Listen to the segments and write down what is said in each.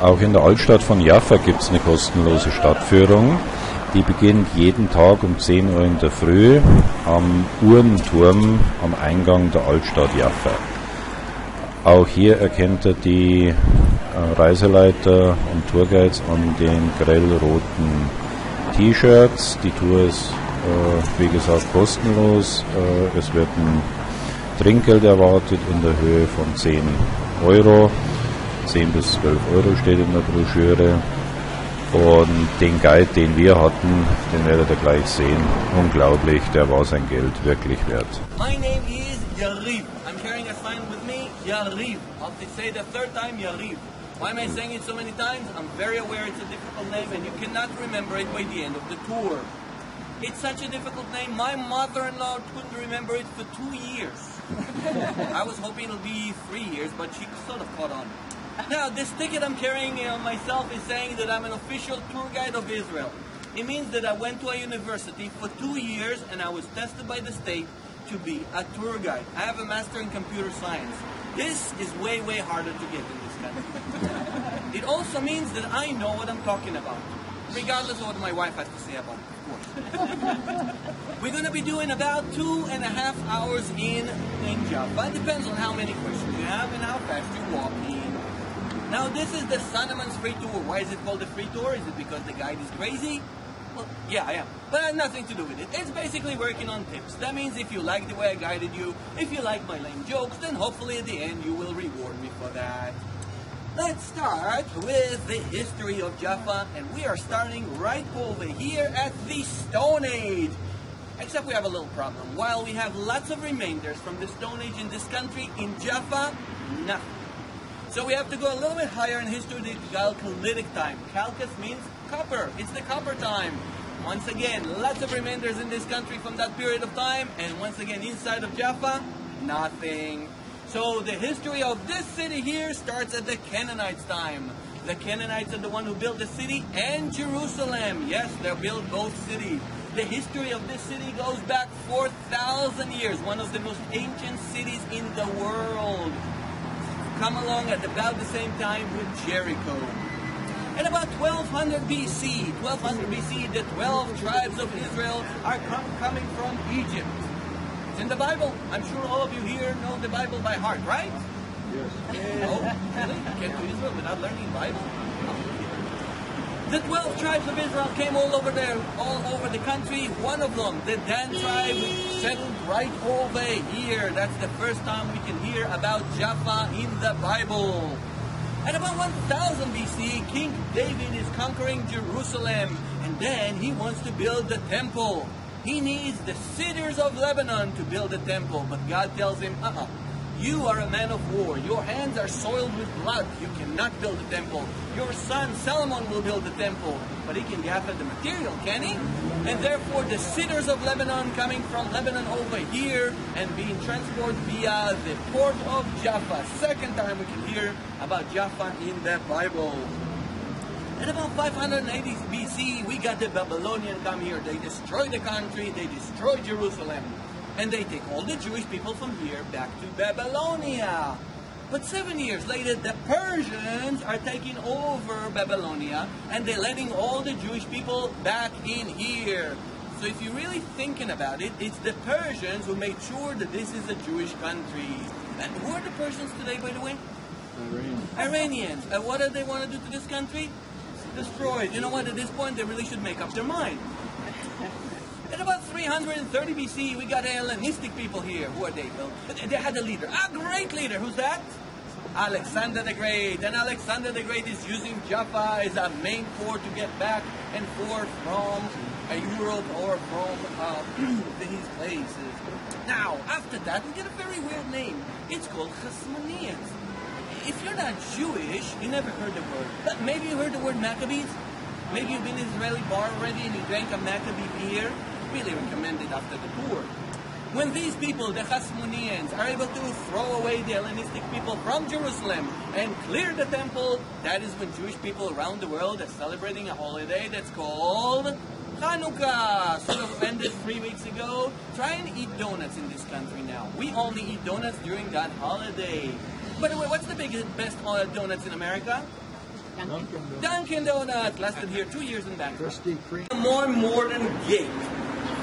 Auch in der Altstadt von Jaffa gibt es eine kostenlose Stadtführung. Die beginnt jeden Tag um 10 Uhr in der Früh am Uhrenturm am Eingang der Altstadt Jaffa. Auch hier erkennt er die Reiseleiter und Tourguides an den grellroten T-Shirts. Die Tour ist, wie gesagt, kostenlos. Es wird ein Trinkgeld erwartet in der Höhe von 10 Euro. 10 bis 12 Euro steht in der Broschüre. Und den Guide, den wir hatten, den werdet ihr gleich sehen. Unglaublich, der war sein Geld wirklich wert. My name is Yariv. I'm carrying a sign with me, Yariv. I'll say the third time, Yariv. Why am I saying it so many times? I'm very aware it's a difficult name and you cannot remember it by the end of the tour. It's such a difficult name. My mother-in-law couldn't remember it for 2 years. I was hoping it'll be 3 years, but she sort of caught on. Now, this ticket I'm carrying on myself is saying that I'm an official tour guide of Israel. It means that I went to a university for 2 years and I was tested by the state to be a tour guide. I have a master in computer science. This is way, way harder to get in this country. It also means that I know what I'm talking about, regardless of what my wife has to say about it, of course. We're going to be doing about 2.5 hours in Jaffa. It depends on how many questions you have and how fast you walk in. Now, this is the Sanaman's free tour. Why is it called a free tour? Is it because the guide is crazy? Well, yeah, I am. But it has nothing to do with it. It's basically working on tips. That means if you like the way I guided you, if you like my lame jokes, then hopefully at the end you will reward me for that. Let's start with the history of Jaffa, and we are starting right over here at the Stone Age. Except we have a little problem. While we have lots of remainders from the Stone Age in this country, in Jaffa, nothing. So we have to go a little bit higher in history to Chalcolithic time. Chalcos means copper. It's the copper time. Once again, lots of remainders in this country from that period of time. And once again, inside of Jaffa, nothing. So the history of this city here starts at the Canaanites' time. The Canaanites are the one who built the city and Jerusalem. Yes, they built both cities. The history of this city goes back 4,000 years. One of the most ancient cities in the world. Come along at about the same time with Jericho. At about 1200 BC, the 12 tribes of Israel are coming from Egypt. It's in the Bible. I'm sure all of you here know the Bible by heart, right? Yes. Oh, really? You came to Israel without learning the Bible? The 12 tribes of Israel came all over the country. One of them, the Dan tribe, settled right over here. That's the first time we can hear about Jaffa in the Bible. At about 1000 BC, King David is conquering Jerusalem, and then he wants to build the temple. He needs the cedars of Lebanon to build the temple, but God tells him, you are a man of war. Your hands are soiled with blood. You cannot build the temple. Your son Solomon will build the temple, but he can gather the material, can he? And therefore the cedars of Lebanon coming from Lebanon over here and being transported via the port of Jaffa. Second time we can hear about Jaffa in the Bible. At about 580 BC, we got the Babylonians come here. They destroy the country. They destroy Jerusalem. And they take all the Jewish people from here back to Babylonia. But 7 years later, the Persians are taking over Babylonia, and they're letting all the Jewish people back in here. So if you're really thinking about it, it's the Persians who made sure that this is a Jewish country. And who are the Persians today, by the way? Iranians. And what do they want to do to this country? Destroy it. You know what? At this point, they really should make up their mind. At about 330 BC, we got Hellenistic people here. Who are they? Well, they had a leader, a great leader. Who's that? Alexander the Great. And Alexander the Great is using Jaffa as a main port to get back and forth from Europe or from these places. Now, after that, we get a very weird name. It's called Hasmoneans. If you're not Jewish, you never heard the word. But maybe you heard the word Maccabees. Maybe you've been in an Israeli bar already and you drank a Maccabee beer. Really recommend it after the tour. When these people, the Hasmoneans, are able to throw away the Hellenistic people from Jerusalem and clear the temple, that is when Jewish people around the world are celebrating a holiday that's called Hanukkah. Sort of ended 3 weeks ago. Try and eat donuts in this country now. We only eat donuts during that holiday. By the way, what's the best donuts in America? Dunkin' Donuts lasted here 2 years in Bangkok. A more modern gate.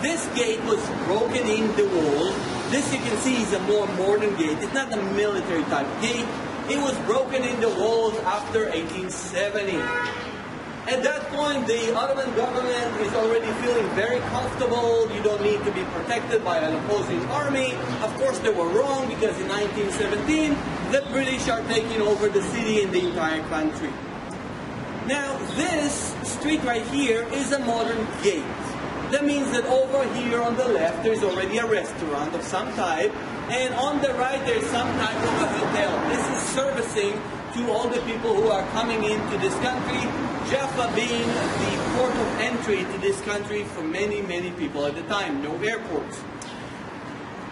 This gate was broken in the wall. This you can see is a more modern gate. It's not a military type gate. It was broken in the walls after 1870. At that point, the Ottoman government is already feeling very comfortable. You don't need to be protected by an opposing army. Of course, they were wrong because in 1917, the British are taking over the city and the entire country. Now, this street right here is a modern gate. That means that over here on the left, there's already a restaurant of some type, and on the right, there's some type of a hotel. This is servicing to all the people who are coming into this country, Jaffa being the port of entry to this country for many, many people at the time. No airports.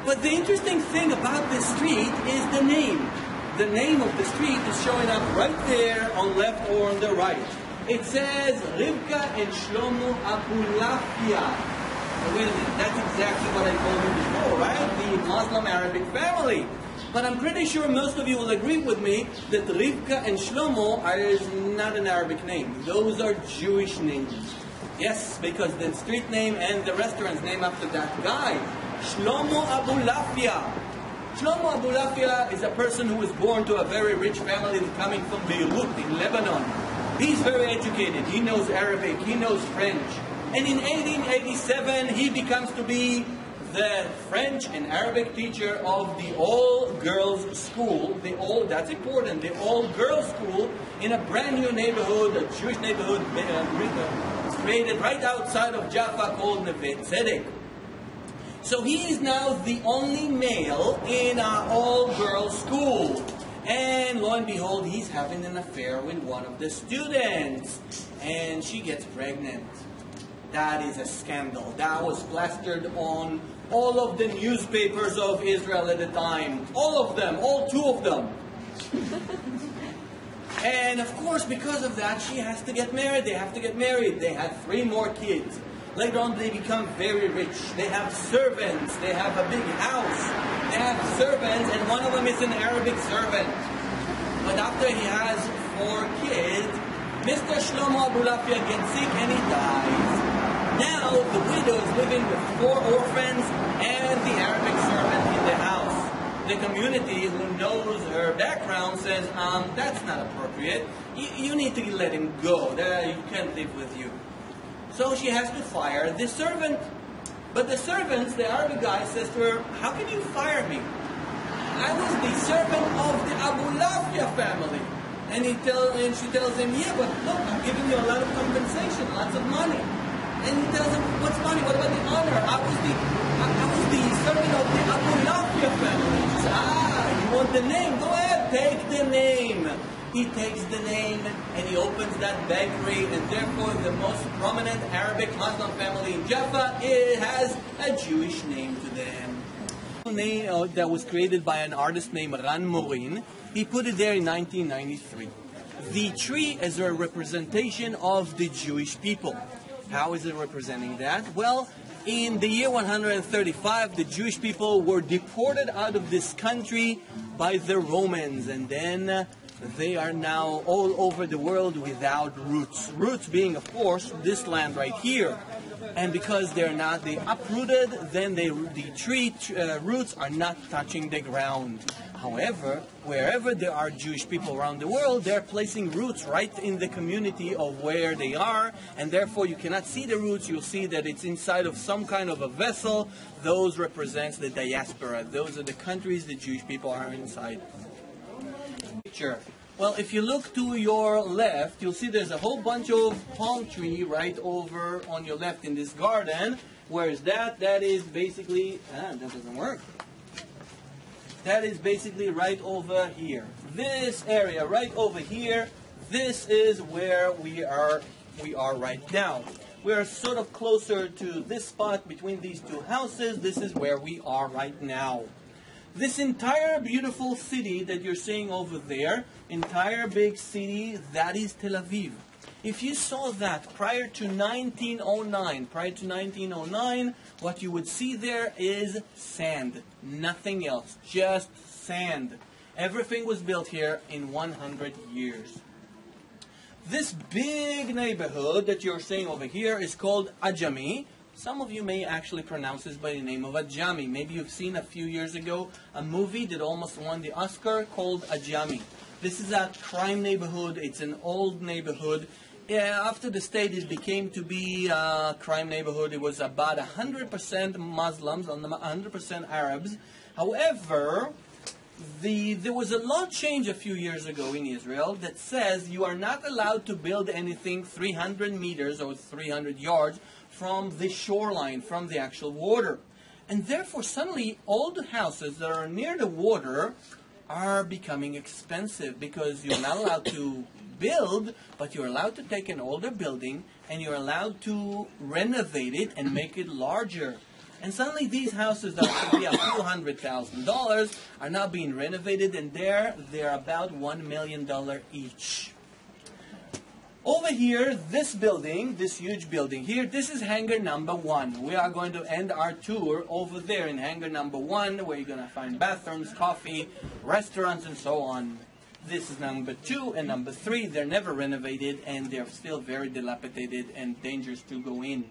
But the interesting thing about this street is the name. The name of the street is showing up right there on left or on the right. It says Rivka and Shlomo Abulafia. Wait a minute, that's exactly what I told you before, right? The Muslim Arabic family. But I'm pretty sure most of you will agree with me that Rivka and Shlomo is not an Arabic name. Those are Jewish names. Yes, because the street name and the restaurant's named after that guy. Shlomo Abulafia. Shlomo Abulafia is a person who was born to a very rich family coming from Beirut in Lebanon. He's very educated. He knows Arabic. He knows French. And in 1887, he becomes to be the French and Arabic teacher of the all-girls school. That's important. The all-girls school in a brand new neighborhood, a Jewish neighborhood created right outside of Jaffa called Neve Tzedek. So he is now the only male in our all-girls school. And lo and behold, he's having an affair with one of the students. And she gets pregnant. That is a scandal. That was plastered on all of the newspapers of Israel at the time. All of them. All 2 of them. And of course, because of that, she has to get married. They have to get married. They have 3 more kids. Later on, they become very rich. They have servants. They have a big house. They have servants, and one of them is an Arabic servant. But after he has 4 kids, Mr. Shlomo Abulafia gets sick and he dies. Now, the widow is living with 4 orphans and the Arabic servant in the house. The community who knows her background says, that's not appropriate. You need to let him go. You can't live with you. So she has to fire the servant. But the servants, the Arabic guy says to her, how can you fire me? I was the servant of the Abulafia family. And she tells him, yeah, but look, I'm giving you a lot of compensation, lots of money. And he tells him, what's money? What about the honor? I was the servant of the Abulafia family. He says, you want the name? Go ahead, take the name. He takes the name and he opens that bakery, and therefore the most prominent Arabic Muslim family in Jaffa has a Jewish name to them. A name that was created by an artist named Ran Morin. He put it there in 1993. The tree is a representation of the Jewish people. How is it representing that? Well, in the year 135, the Jewish people were deported out of this country by the Romans, and then they are now all over the world without roots. Roots being, of course, this land right here. And because they uprooted, then the tree roots are not touching the ground. However, wherever there are Jewish people around the world, they're placing roots right in the community of where they are, and therefore you cannot see the roots. You'll see that it's inside of some kind of a vessel. Those represents the diaspora. Those are the countries the Jewish people are inside. Picture. Well, if you look to your left, you'll see there's a whole bunch of palm tree right over on your left in this garden. Where is that? That is basically, that doesn't work. That is basically right over here. This area right over here, this is where we are right now. We are sort of closer to this spot between these 2 houses. This is where we are right now. This entire beautiful city that you're seeing over there, entire big city, that is Tel Aviv. If you saw that prior to 1909, what you would see there is sand, nothing else, just sand. Everything was built here in 100 years. This big neighborhood that you're seeing over here is called Ajami. Some of you may actually pronounce this by the name of Ajami. Maybe you've seen a few years ago a movie that almost won the Oscar called Ajami. This is a crime neighborhood. It's an old neighborhood. After the state, it became to be a crime neighborhood. It was about 100% Muslims and 100% Arabs. However, there was a law change a few years ago in Israel that says you are not allowed to build anything 300 meters or 300 yards from the shoreline, from the actual water. And therefore, suddenly, all the houses that are near the water are becoming expensive because you're not allowed to build, but you're allowed to take an older building and you're allowed to renovate it and make it larger. And suddenly these houses that could be a few $100,000 are now being renovated, and they're about $1 million each. Over here, this building, this huge building here, this is hangar number 1. We are going to end our tour over there in hangar number 1, where you're going to find bathrooms, coffee, restaurants, and so on. This is number 2 and number 3. They're never renovated, and they're still very dilapidated and dangerous to go in.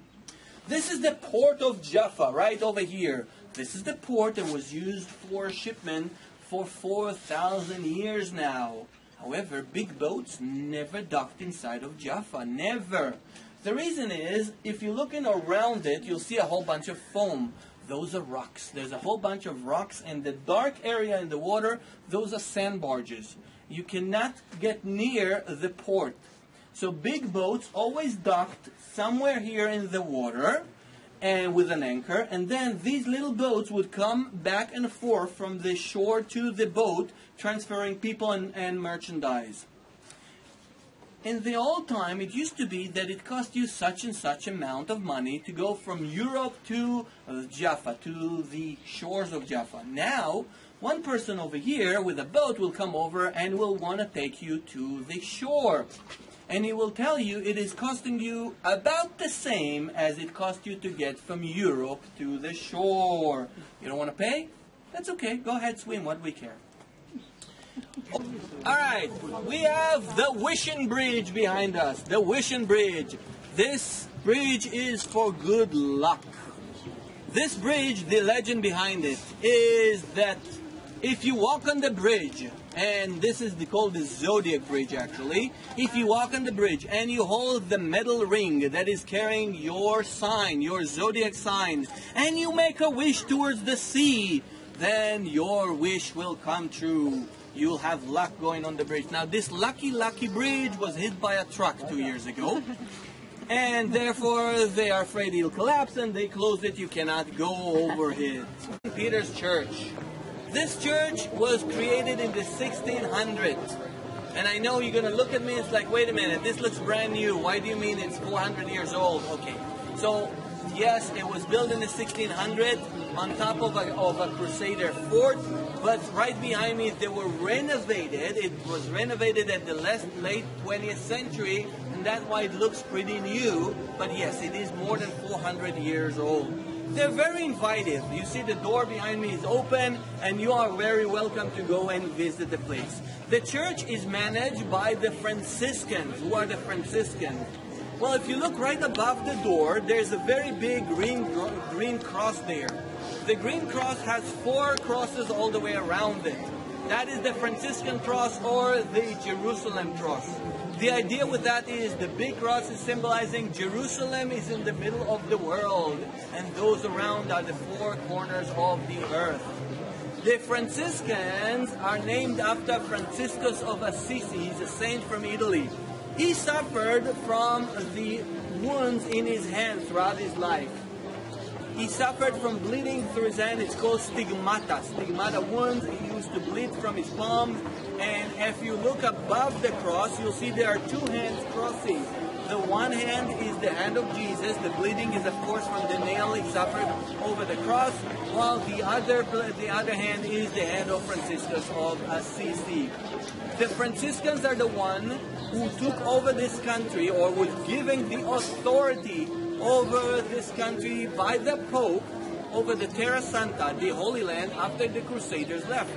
This is the port of Jaffa, right over here. This is the port that was used for shipment for 4,000 years now. However, big boats never docked inside of Jaffa, never. The reason is, if you're looking around it, you'll see a whole bunch of foam. Those are rocks. There's a whole bunch of rocks, and the dark area in the water, those are sand barges. You cannot get near the port. So big boats always docked somewhere here in the water and with an anchor, and then these little boats would come back and forth from the shore to the boat, transferring people and merchandise. In the old time, it used to be that it cost you such and such amount of money to go from Europe to Jaffa, to the shores of Jaffa. Now, one person over here with a boat will come over and will want to take you to the shore. And he will tell you it is costing you about the same as it cost you to get from Europe to the shore. You don't want to pay? That's okay. Go ahead, swim. What do we care? All right. We have the Wishing Bridge behind us. The Wishing Bridge. This bridge is for good luck. This bridge, the legend behind it, is that if you walk on the bridge, and this is called the Zodiac Bridge actually, if you walk on the bridge and you hold the metal ring that is carrying your sign, your zodiac sign, and you make a wish towards the sea, then your wish will come true. You'll have luck going on the bridge. Now this lucky bridge was hit by a truck 2 years ago. And therefore they are afraid it'll collapse and they closed it. You cannot go over it. Peter's Church. This church was created in the 1600s. And I know you're going to look at me, it's like, wait a minute, this looks brand new. Why do you mean it's 400 years old? Okay, so yes, it was built in the 1600s on top of a Crusader fort. But right behind me, they were renovated. It was renovated at the late 20th century. And that's why it looks pretty new. But yes, it is more than 400 years old. They're very inviting. You see the door behind me is open and you are very welcome to go and visit the place. The church is managed by the Franciscans. Who are the Franciscans? Well, if you look right above the door, there's a very big green cross there. The green cross has 4 crosses all the way around it. That is the Franciscan cross or the Jerusalem cross. The idea with that is the big cross is symbolizing Jerusalem is in the middle of the world, and those around are the 4 corners of the earth. The Franciscans are named after Franciscus of Assisi. He's a saint from Italy. He suffered from the wounds in his hand throughout his life. He suffered from bleeding through his hand. It's called stigmata. Stigmata wounds. He used to bleed from his palms. And if you look above the cross, you'll see there are 2 hands crossing. The one hand is the hand of Jesus. The bleeding is, of course, from the nail he suffered over the cross, while the other hand is the hand of Franciscus of Assisi. The Franciscans are the one who took over this country, or was given the authority over this country by the Pope over the Terra Santa, the Holy Land, after the Crusaders left.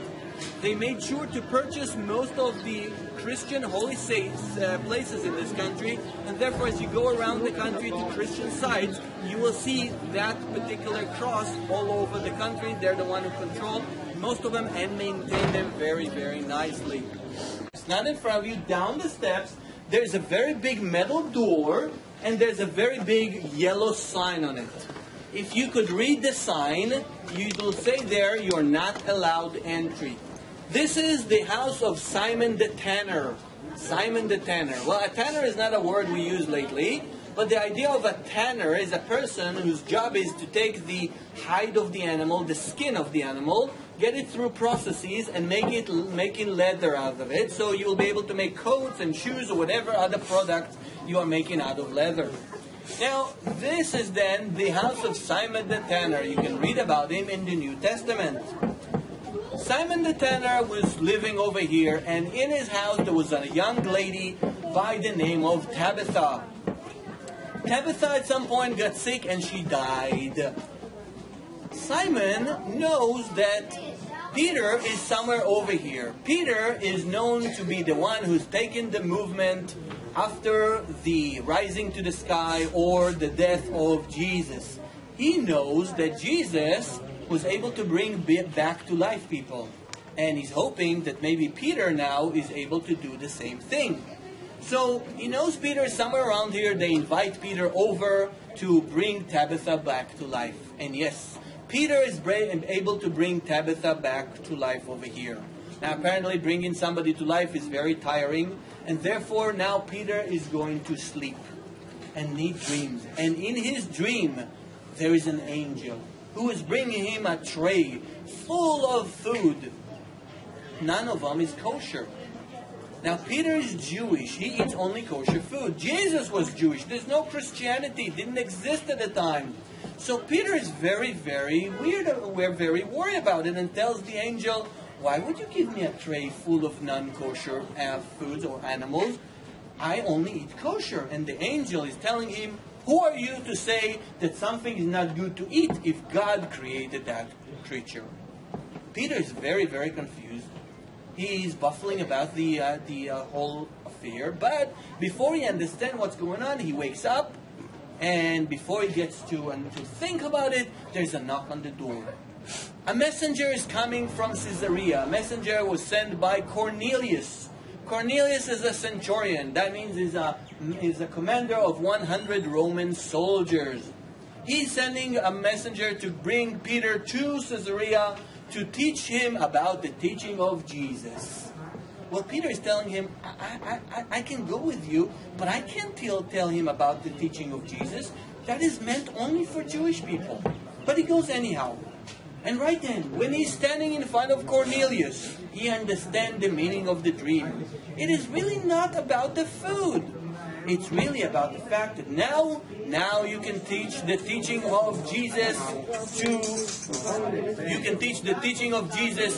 they made sure to purchase most of the Christian holy places in this country, and therefore as you go around the country to Christian sites, you will see that particular cross all over the country. They're the one who control most of them and maintain them very, very nicely. It's not in front of you. Down the steps, there's a very big metal door, and there's a very big yellow sign on it. If you could read the sign, you will say there, you're not allowed entry. This is the house of Simon the Tanner. Simon the Tanner. Well, a tanner is not a word we use lately, but the idea of a tanner is a person whose job is to take the hide of the animal, the skin of the animal, get it through processes and making leather out of it, so you'll be able to make coats and shoes or whatever other products you are making out of leather. Now, this is then the house of Simon the Tanner. You can read about him in the New Testament. Simon the Tanner was living over here, and in his house there was a young lady by the name of Tabitha. Tabitha at some point got sick and she died. Simon knows that Peter is somewhere over here. Peter is known to be the one who's taken the movement after the rising to the sky or the death of Jesus. He knows that Jesus was able to bring back to life people. And he's hoping that maybe Peter now is able to do the same thing. So he knows Peter is somewhere around here. They invite Peter over to bring Tabitha back to life. And yes, Peter is able to bring Tabitha back to life over here. Now apparently bringing somebody to life is very tiring, and therefore now Peter is going to sleep and need dreams. And in his dream there is an angel who is bringing him a tray full of food. None of them is kosher. Now Peter is Jewish. He eats only kosher food. Jesus was Jewish. There's no Christianity. It didn't exist at the time. So Peter is very, very weird. We're very worried about it, and tells the angel, why would you give me a tray full of non-kosher foods or animals? I only eat kosher. And the angel is telling him, who are you to say that something is not good to eat if God created that creature? Peter is very, very confused. He's baffling about the whole affair. But before he understands what's going on, he wakes up. And before he gets to think about it, there's a knock on the door. A messenger is coming from Caesarea. A messenger was sent by Cornelius. Cornelius is a centurion. That means he's a commander of 100 Roman soldiers. He's sending a messenger to bring Peter to Caesarea to teach him about the teaching of Jesus. Well, Peter is telling him, I can go with you, but I can't tell him about the teaching of Jesus. That is meant only for Jewish people. But he goes anyhow. And right then, when he's standing in front of Cornelius, he understands the meaning of the dream. It is really not about the food. It's really about the fact that now you can teach the teaching of Jesus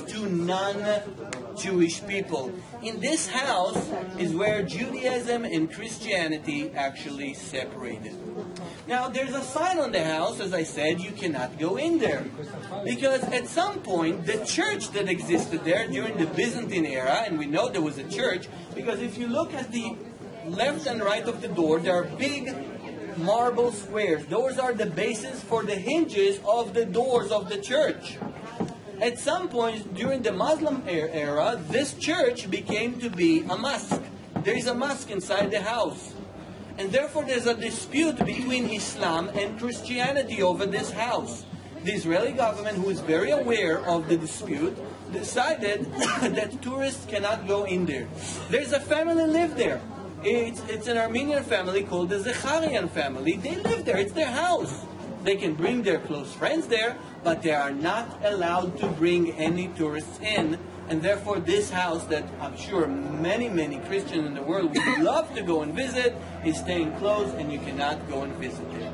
to non-Jewish people. In this house is where Judaism and Christianity actually separated. Now there's a sign on the house, as I said, you cannot go in there. Because at some point, the church that existed there during the Byzantine era, and we know there was a church, because if you look at the left and right of the door, there are big marble squares. Those are the bases for the hinges of the doors of the church. At some point during the Muslim era, this church became to be a mosque. There is a mosque inside the house. And therefore there's a dispute between Islam and Christianity over this house. The Israeli government, who is very aware of the dispute, decided that tourists cannot go in there. There's a family live there. It's an Armenian family called the Zecharian family. They live there. It's their house. They can bring their close friends there, but they are not allowed to bring any tourists in. And therefore this house that I'm sure many, many Christians in the world would love to go and visit is staying closed, and you cannot go and visit it.